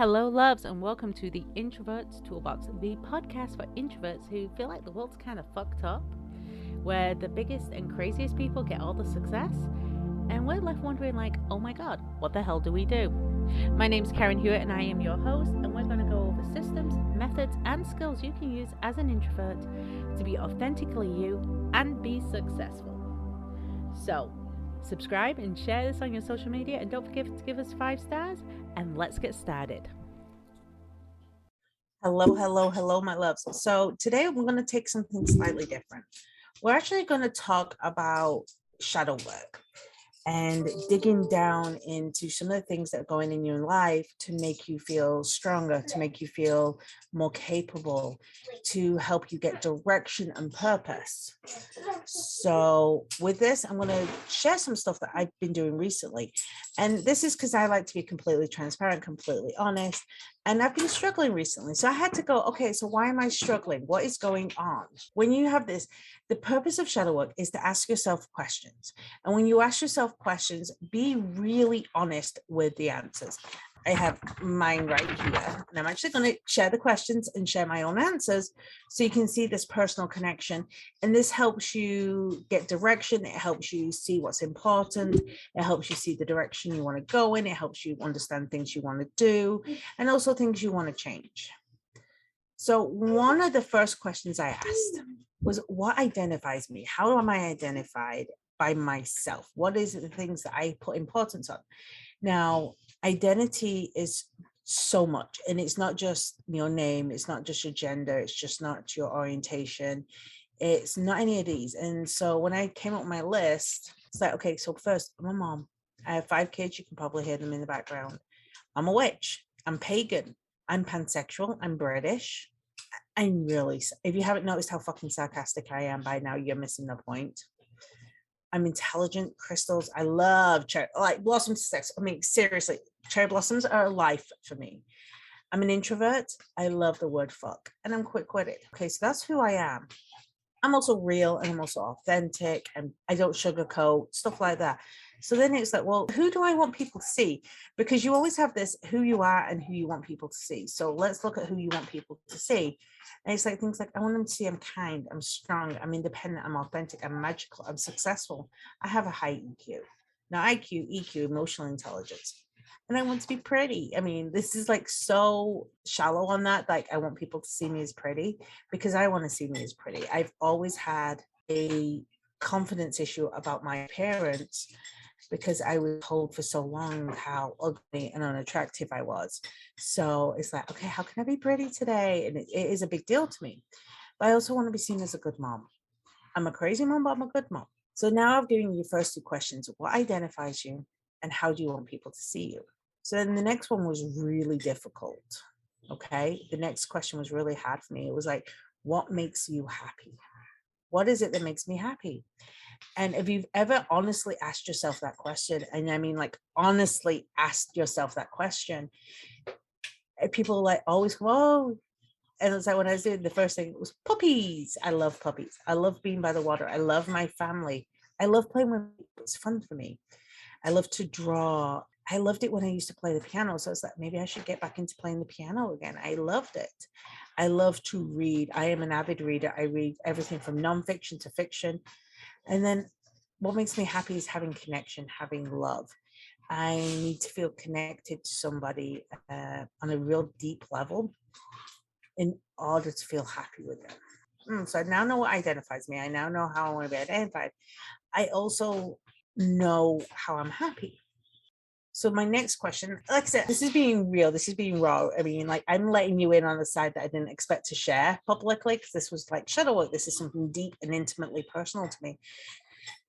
Hello, loves, and welcome to the Introverts Toolbox, the podcast for introverts who feel like the world's kind of fucked up, where the biggest and craziest people get all the success, and we're left wondering, like, oh my god, what the hell do we do? My name's Karen Hewitt, and I am your host, and we're going to go over systems, methods, and skills you can use as an introvert to be authentically you and be successful. So, subscribe and share this on your social media, and don't forget to give us 5 stars, and let's get started. Hello, my loves. So today we're going to take something slightly different. We're actually going to talk about shadow work and digging down into some of the things that are going in your life to make you feel stronger, to make you feel more capable, to help you get direction and purpose. So with this, I'm going to share some stuff that I've been doing recently. And this is because I like to be completely transparent, completely honest. And I've been struggling recently. So I had to go, okay, so why am I struggling? What is going on? When you have this, the purpose of shadow work is to ask yourself questions. And when you ask yourself questions, be really honest with the answers. I have mine right here, and I'm actually going to share the questions and share my own answers so you can see this personal connection. And this helps you get direction. It helps you see what's important. It helps you see the direction you want to go in. It helps you understand things you want to do and also things you want to change. So one of the first questions I asked was, what identifies me? How am I identified by myself? What is the things that I put importance on? Now, identity is so much, and it's not just your name, it's not just your gender, it's just not your orientation, it's not any of these. And so when I came up with my list, it's like, okay, so first, I'm a mom. I have 5 kids. You can probably hear them in the background. I'm a witch. I'm pagan. I'm pansexual. I'm British. I'm really, if you haven't noticed how fucking sarcastic I am by now, you're missing the point. I'm intelligent, crystals. I love cherry, like blossoms to sex. I mean, seriously, cherry blossoms are life for me. I'm an introvert. I love the word fuck, and I'm quick-witted. Okay, so that's who I am. I'm also real, and I'm also authentic, and I don't sugarcoat, stuff like that. So then it's like, well, who do I want people to see? Because you always have this who you are and who you want people to see. So let's look at who you want people to see. And it's like things like, I want them to see I'm kind, I'm strong, I'm independent, I'm authentic, I'm magical, I'm successful. I have a high EQ. Now, IQ, EQ, emotional intelligence. And I want to be pretty. I mean, this is like so shallow on that. Like, I want people to see me as pretty because I want to see me as pretty. I've always had a confidence issue about my appearance because I was told for so long how ugly and unattractive I was. So it's like, okay, how can I be pretty today? And it is a big deal to me. But I also want to be seen as a good mom. I'm a crazy mom, but I'm a good mom. So now I've given you the first 2 questions. What identifies you and how do you want people to see you? So then the next one was really difficult. Okay. The next question was really hard for me. It was like, what makes you happy? What is it that makes me happy? And if you've ever honestly asked yourself that question, and I mean, like, honestly asked yourself that question, people like always go, oh, and it's like when I was doing the first thing, it was puppies. I love puppies. I love being by the water. I love my family. I love playing with people. It's fun for me. I love to draw. I loved it when I used to play the piano. So it's like, maybe I should get back into playing the piano again. I loved it. I love to read. I am an avid reader. I read everything from nonfiction to fiction. And then what makes me happy is having connection, having love. I need to feel connected to somebody on a real deep level in order to feel happy with them. So I now know what identifies me. I now know how I want to be identified. I also know how I'm happy. So my next question, like I said, this is being real. This is being raw. I mean, like, I'm letting you in on the side that I didn't expect to share publicly because this was like shadow work. This is something deep and intimately personal to me.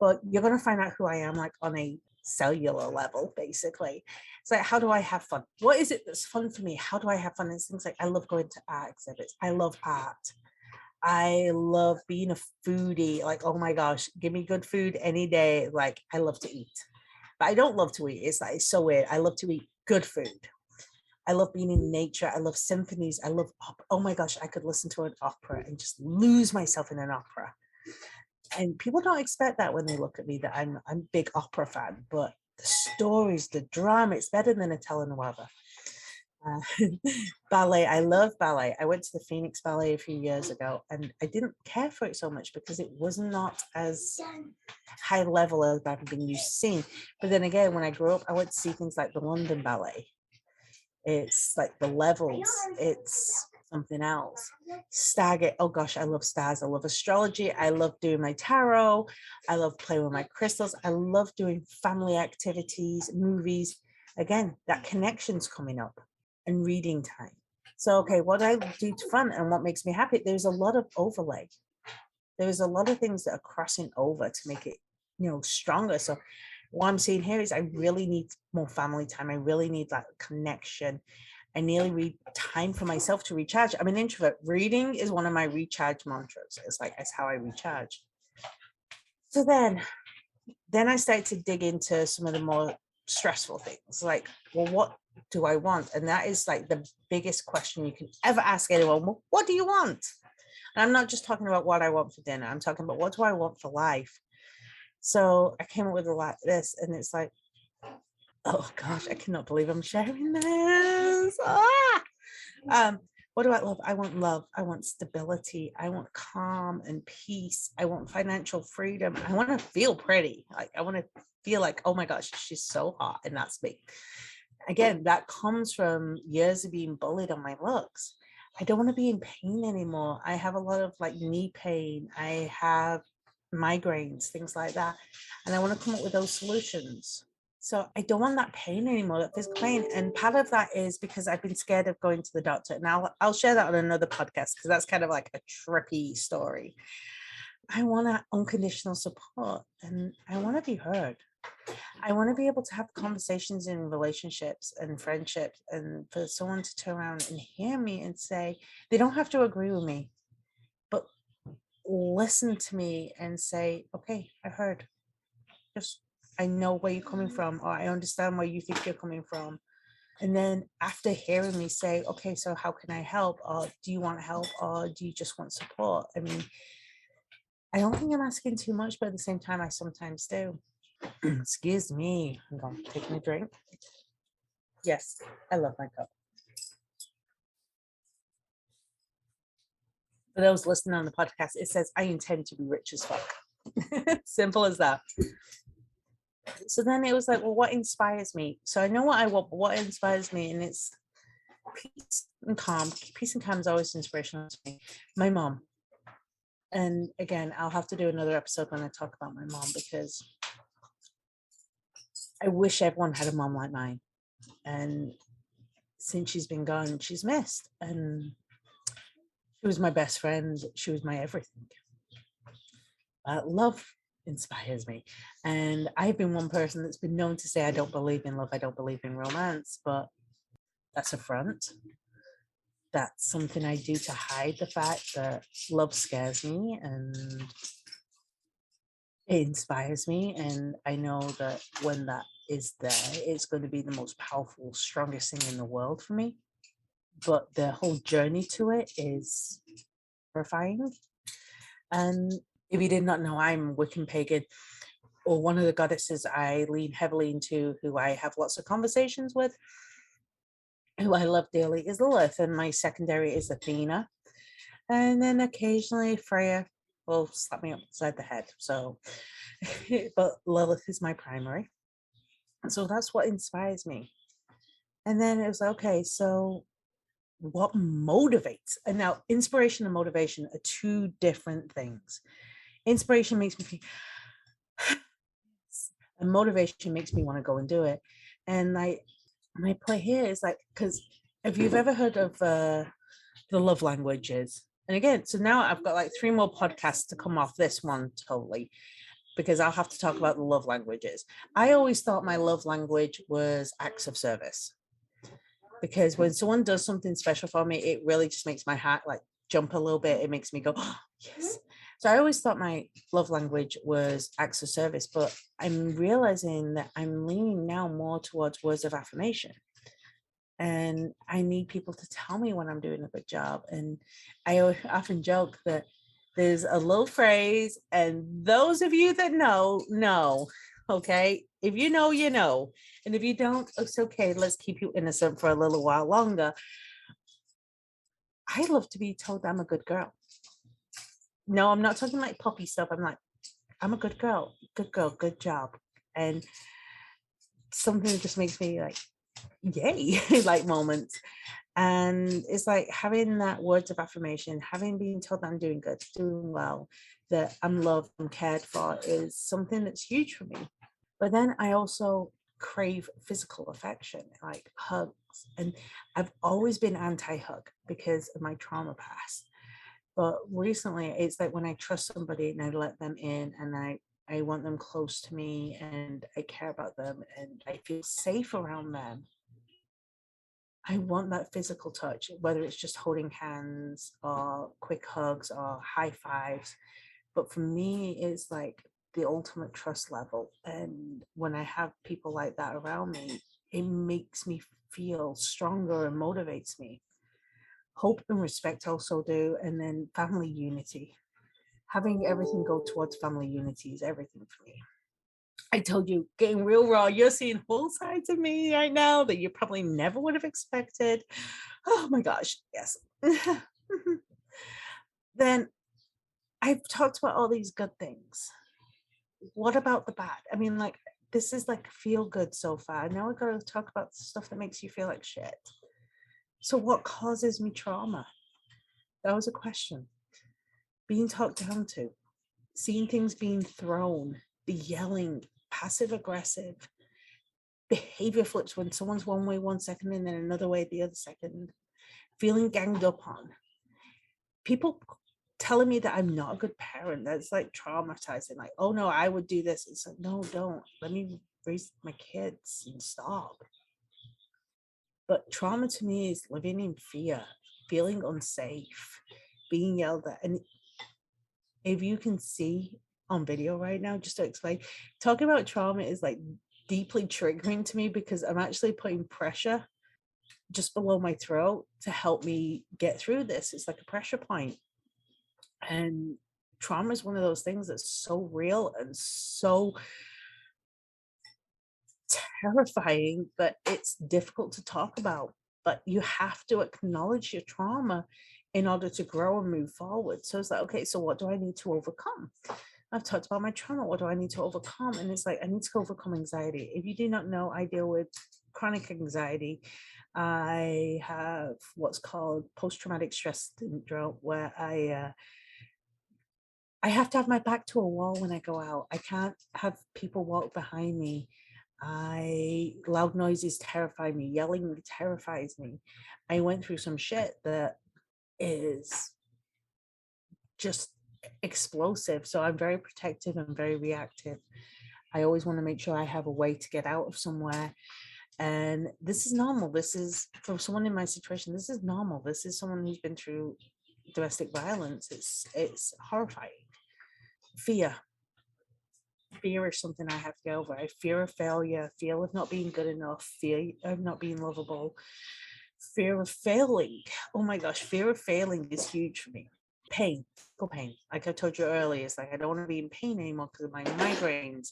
But you're going to find out who I am, like, on a cellular level, basically. It's like, how do I have fun? What is it that's fun for me? How do I have fun? It's things like, I love going to art exhibits. I love art. I love being a foodie. Like, oh my gosh, give me good food any day. Like, I love to eat. But I don't love to eat. It's like, it's so weird. I love to eat good food. I love being in nature. I love symphonies. I love opera. Oh my gosh, I could listen to an opera and just lose myself in an opera. And people don't expect that when they look at me, that I'm a big opera fan, but the stories, the drama, it's better than a telenovela. Ballet. I love ballet. I went to the Phoenix Ballet a few years ago, and I didn't care for it so much because it was not as high level as I've been used to seeing. But then again, when I grew up, I went to see things like the London Ballet. It's like the levels. It's something else. Stargate. Oh gosh, I love stars. I love astrology. I love doing my tarot. I love playing with my crystals. I love doing family activities, movies. Again, that connection's coming up, and reading time. So, okay, what I do to fun and what makes me happy, there's a lot of overlay. There's a lot of things that are crossing over to make it, stronger. So what I'm saying here is I really need more family time. I really need that connection. I nearly need time for myself to recharge. I'm an introvert. Reading is one of my recharge mantras. It's how I recharge. So then I started to dig into some of the more stressful things, like, well, what do I want? And that is like the biggest question you can ever ask anyone. Well, what do you want? And I'm not just talking about what I want for dinner. I'm talking about what do I want for life? So I came up with a lot of this, and it's like, oh gosh, I cannot believe I'm sharing this. What do I love? I want love. I want stability. I want calm and peace. I want financial freedom. I want to feel pretty. Like, I want to feel like, oh my gosh, she's so hot. And that's me. Again, that comes from years of being bullied on my looks. I don't want to be in pain anymore. I have a lot of like knee pain. I have migraines, things like that. And I want to come up with those solutions. So I don't want that pain anymore, that physical pain. And part of that is because I've been scared of going to the doctor. Now I'll share that on another podcast because that's kind of like a trippy story. I want that unconditional support, and I want to be heard. I want to be able to have conversations in relationships and friendships, and for someone to turn around and hear me and say, they don't have to agree with me, but listen to me and say, okay, I heard. Just, I know where you're coming from, or I understand where you think you're coming from. And then after hearing me say, okay, so how can I help? Or do you want help? Or do you just want support? I mean, I don't think I'm asking too much, but at the same time, I sometimes do. Excuse me. I'm going to take my drink. Yes, I love my cup. For those listening on the podcast, it says, I intend to be rich as fuck. Simple as that. So then it was like, well, what inspires me? So I know what I want, but what inspires me? And it's peace and calm. Peace and calm is always inspirational to me. My mom. And again, I'll have to do another episode when I talk about my mom, because I wish everyone had a mom like mine. And since she's been gone, she's missed. And she was my best friend. She was my everything. Love inspires me. And I've been one person that's been known to say, I don't believe in love. I don't believe in romance, but that's a front. That's something I do to hide the fact that love scares me and it inspires me. And I know that when that is there, it's going to be the most powerful, strongest thing in the world for me. But the whole journey to it is terrifying. And if you did not know, I'm Wiccan pagan, or one of the goddesses I lean heavily into, who I have lots of conversations with, who I love dearly, is Lilith, and my secondary is Athena. And then occasionally Freya will slap me upside the head. So, but Lilith is my primary. So that's what inspires me. And then it was like, okay, so what motivates? And now inspiration and motivation are two different things. Inspiration makes me feel, and motivation makes me want to go and do it. And my play here is like, because if you've ever heard of the love languages, and again, so now I've got like 3 more podcasts to come off this one totally, because I'll have to talk about the love languages. I always thought my love language was acts of service, because when someone does something special for me, it really just makes my heart like jump a little bit. It makes me go, oh, yes. So I always thought my love language was acts of service, but I'm realizing that I'm leaning now more towards words of affirmation. And I need people to tell me when I'm doing a good job. And I often joke that there's a little phrase, and those of you that know, Okay. If you know, you know. And if you don't, it's okay. Let's keep you innocent for a little while longer. I love to be told I'm a good girl. No, I'm not talking like puppy stuff. I'm like, I'm a good girl, good job. And something that just makes me like, yay, like moments. And it's like having that words of affirmation, having been told that I'm doing good, doing well, that I'm loved, I'm cared for is something that's huge for me. But then I also crave physical affection, like hugs. And I've always been anti-hug because of my trauma past. But recently it's like when I trust somebody and I let them in and I want them close to me and I care about them and I feel safe around them. I want that physical touch, whether it's just holding hands or quick hugs or high fives. But for me, it's like the ultimate trust level. And when I have people like that around me, it makes me feel stronger and motivates me. Hope and respect also do. And then family unity. Having everything go towards family unity is everything for me. I told you, getting real raw. You're seeing whole sides of me right now that you probably never would have expected. Oh my gosh, yes. Then I've talked about all these good things. What about the bad? I mean, like, this is like feel good so far. Now we're going to talk about the stuff that makes you feel like shit. So, what causes me trauma? That was a question. Being talked down to, seeing things being thrown, the yelling, passive aggressive, behavior flips when someone's one way 1 second and then another way the other second, feeling ganged up on, people telling me that I'm not a good parent. That's like traumatizing. Like, oh no, I would do this. It's like, no, don't. Let me raise my kids and stop. But trauma to me is living in fear, feeling unsafe, being yelled at. And if you can see on video right now, just to explain, talking about trauma is like deeply triggering to me because I'm actually putting pressure just below my throat to help me get through this. It's like a pressure point. And trauma is one of those things that's so real and so terrifying that it's difficult to talk about. But you have to acknowledge your trauma in order to grow and move forward. So it's like, okay, so what do I need to overcome? I've talked about my trauma. What do I need to overcome? And it's like, I need to overcome anxiety. If you do not know, I deal with chronic anxiety. I have what's called post-traumatic stress syndrome, where I have to have my back to a wall when I go out. I can't have people walk behind me. Loud noises terrify me. Yelling terrifies me. I went through some shit that is just explosive. So I'm very protective and very reactive. I always want to make sure I have a way to get out of somewhere. And this is normal. This is, for someone in my situation, this is normal. This is someone who's been through domestic violence. It's horrifying. Fear. Fear is something I have to get over. I fear of failure, fear of not being good enough, fear of not being lovable, fear of failing. Oh my gosh, fear of failing is huge for me. Pain, physical pain. Like I told you earlier, it's like I don't want to be in pain anymore because of my migraines.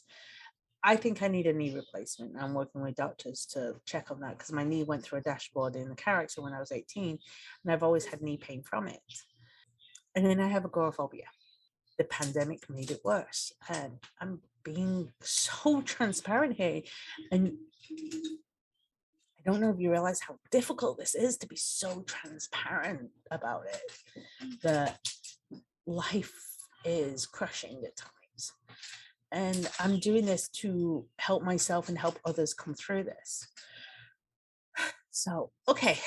I think I need a knee replacement. I'm working with doctors to check on that because my knee went through a dashboard in the car accident when I was 18, and I've always had knee pain from it. And then I have agoraphobia. The pandemic made it worse. And I'm being so transparent here. And I don't know if you realize how difficult this is to be so transparent about it. That life is crushing at times. And I'm doing this to help myself and help others come through this. So, okay.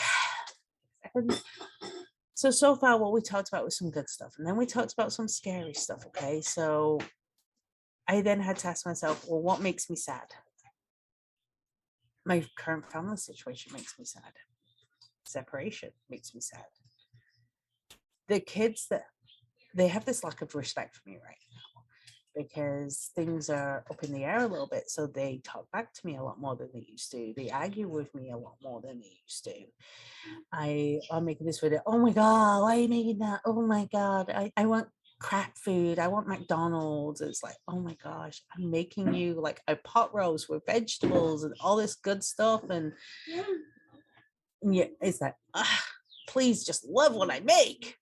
So far, what we talked about was some good stuff. And then we talked about some scary stuff. Okay. So I then had to ask myself, well, what makes me sad? My current family situation makes me sad. Separation makes me sad. The kids that they have this lack of respect for me right now because things are up in the air a little bit. So they talk back to me a lot more than they used to. They argue with me a lot more than they used to. I'm making this video. Oh my God, why are you making that? Oh my God. I want crap food. I want McDonald's. It's like, oh my gosh, I'm making you like a pot roast with vegetables and all this good stuff. And yeah, it's like, please just love what I make.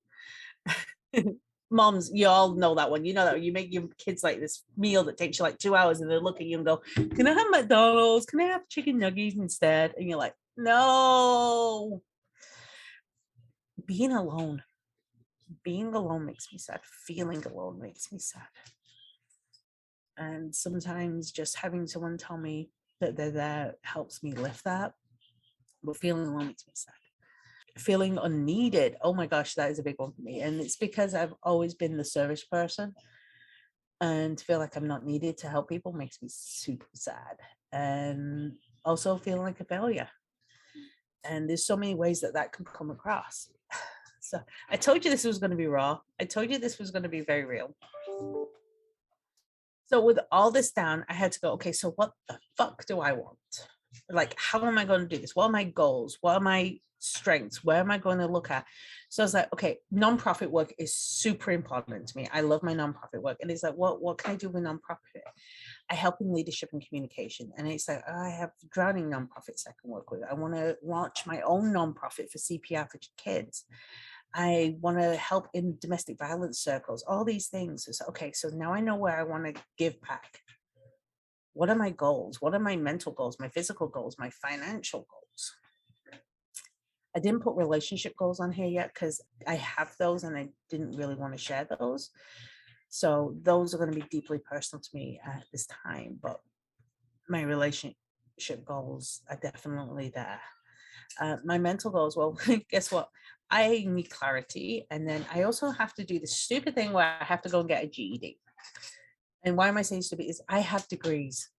Moms, you all know that one. You know that you make your kids like this meal that takes you like 2 hours and they look at you and go, can I have McDonald's? Can I have chicken nuggets instead? And you're like, no. Being alone makes me sad. Feeling alone makes me sad. And sometimes just having someone tell me that they're there helps me lift that. But feeling alone makes me sad. Feeling unneeded. Oh my gosh, that is a big one for me. And it's because I've always been the service person. And to feel like I'm not needed to help people makes me super sad. And also feeling like a failure. And there's so many ways that can come across. So I told you this was going to be raw. I told you this was going to be very real. So with all this down, I had to go, okay, so what the fuck do I want? Like, how am I going to do this? What are my goals? What are my strengths? Where am I going to look at? So I was like, okay, nonprofit work is super important to me. I love my nonprofit work. And it's like, what can I do with nonprofit? I help in leadership and communication. And it's like, I have drowning nonprofits I can work with. I want to launch my own nonprofit for CPR for kids. I want to help in domestic violence circles, all these things. So, okay, so now I know where I want to give back. What are my goals? What are my mental goals, my physical goals, my financial goals? I didn't put relationship goals on here yet because I have those and I didn't really want to share those. So those are going to be deeply personal to me at this time. But my relationship goals are definitely there. My mental goals, well, guess what? I need clarity. And then I also have to do the stupid thing where I have to go and get a GED. And why am I saying stupid? Is I have degrees.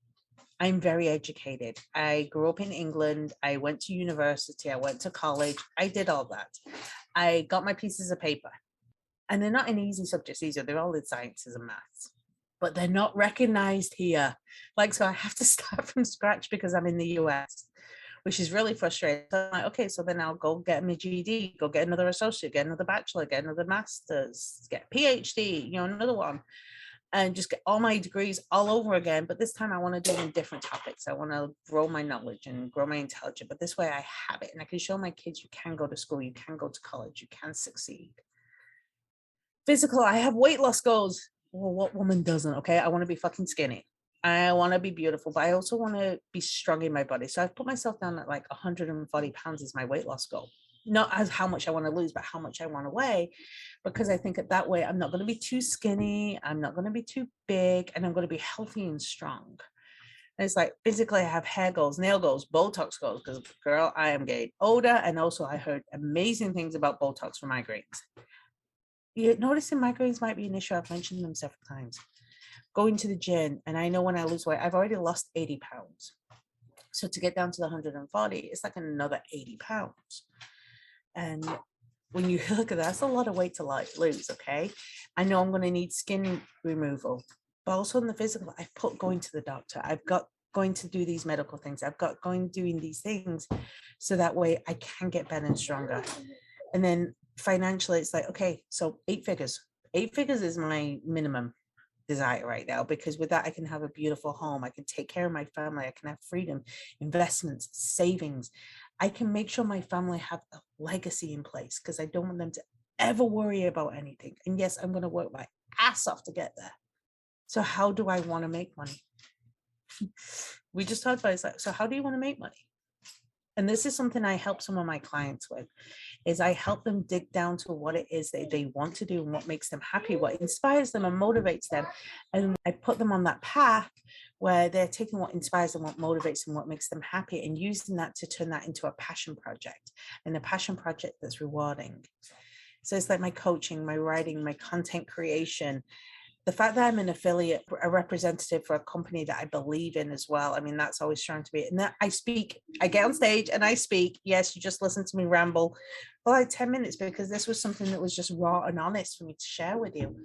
I'm very educated. I grew up in England. I went to university. I went to college. I did all that. I got my pieces of paper. And they're not in easy subjects either. They're all in sciences and maths. But they're not recognized here. Like, so I have to start from scratch because I'm in the US, which is really frustrating. So I'm like, okay, so then I'll go get my GED, go get another associate, get another bachelor, get another master's, get PhD, another one, and just get all my degrees all over again. But this time I want to do it in different topics. I want to grow my knowledge and grow my intelligence. But this way I have it and I can show my kids you can go to school, you can go to college, you can succeed. Physical, I have weight loss goals. Well, what woman doesn't? Okay, I want to be fucking skinny. I want to be beautiful, but I also want to be strong in my body. So I've put myself down at like 140 pounds is my weight loss goal. Not as how much I want to lose, but how much I want to weigh, because I think that way I'm not going to be too skinny. I'm not going to be too big, and I'm going to be healthy and strong. And it's like physically, I have hair goals, nail goals, Botox goals, because girl, I am getting older. And also I heard amazing things about Botox for migraines. You're noticing migraines might be an issue. I've mentioned them several times. Going to the gym, and I know when I lose weight, I've already lost 80 pounds. So to get down to the 140, it's like another 80 pounds. And when you look at that, that's a lot of weight to lose, okay? I know I'm going to need skin removal, but also in the physical, I've put going to the doctor. I've got going to do these medical things. I've got going doing these things so that way I can get better and stronger. And then financially, it's like, okay, so 8 figures. 8 figures is my minimum desire right now, because with that I can have a beautiful home, I can take care of my family, I can have freedom, investments, savings. I can make sure my family have a legacy in place because I don't want them to ever worry about anything. And yes, I'm going to work my ass off to get there. So how do I want to make money? We just talked about it. It's like, so how do you want to make money? And this is something I help some of my clients with, is I help them dig down to what it is that they want to do and what makes them happy, what inspires them and motivates them. And I put them on that path where they're taking what inspires them, what motivates them, what makes them happy, and using that to turn that into a passion project, and a passion project that's rewarding. So it's like my coaching, my writing, my content creation, the fact that I'm an affiliate, a representative for a company that I believe in as well. I mean, that's always strong to be. And that I speak, I get on stage and I speak. Yes, you just listen to me ramble for like 10 minutes because this was something that was just raw and honest for me to share with you.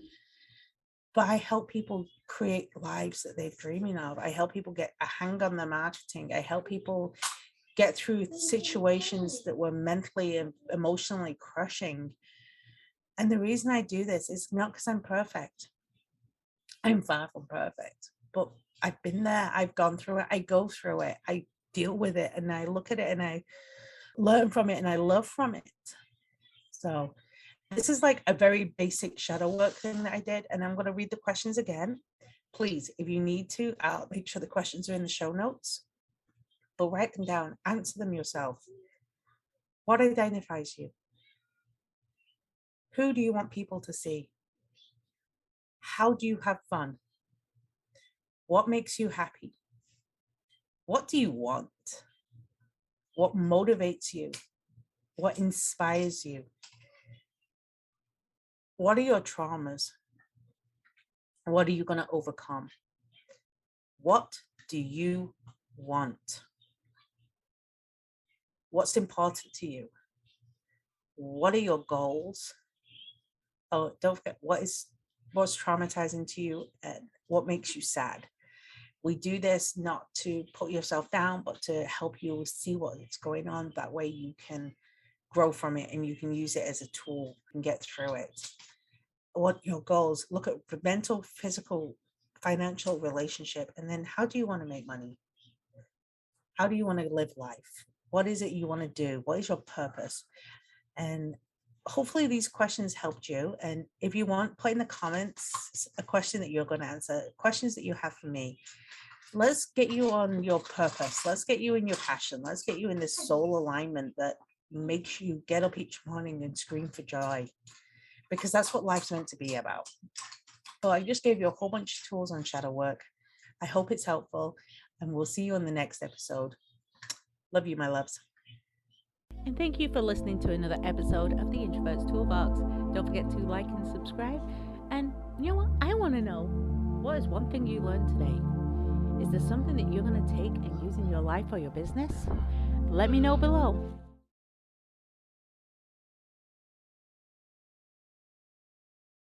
But I help people create lives that they're dreaming of. I help people get a hang on their marketing. I help people get through situations that were mentally and emotionally crushing. And the reason I do this is not because I'm perfect. I'm far from perfect, but I've been there. I've gone through it. I go through it. I deal with it, and I look at it, and I learn from it, and I love from it. So this is like a very basic shadow work thing that I did, and I'm going to read the questions again. Please, if you need to, I'll make sure the questions are in the show notes, but write them down, answer them yourself. What identifies you? Who do you want people to see? How do you have fun? What makes you happy? What do you want? What motivates you? What inspires you? What are your traumas? What are you going to overcome? What do you want? What's important to you? What are your goals? Oh, don't forget, what's traumatizing to you and what makes you sad? We do this not to put yourself down, but to help you see what's going on. That way you can grow from it and you can use it as a tool and get through it. What your goals? Look at the mental, physical, financial, relationship, and then how do you want to make money? How do you want to live life? What is it you want to do? What is your purpose? And hopefully these questions helped you. And if you want, put in the comments a question that you're going to answer, questions that you have for me. Let's get you on your purpose. Let's get you in your passion. Let's get you in this soul alignment that makes you get up each morning and scream for joy, because that's what life's meant to be about. So I just gave you a whole bunch of tools on shadow work. I hope it's helpful, and we'll see you on the next episode. Love you, my loves. And thank you for listening to another episode of the Introverts Toolbox. Don't forget to like and subscribe. And you know what? I want to know, what is one thing you learned today? Is there something that you're going to take and use in your life or your business? Let me know below.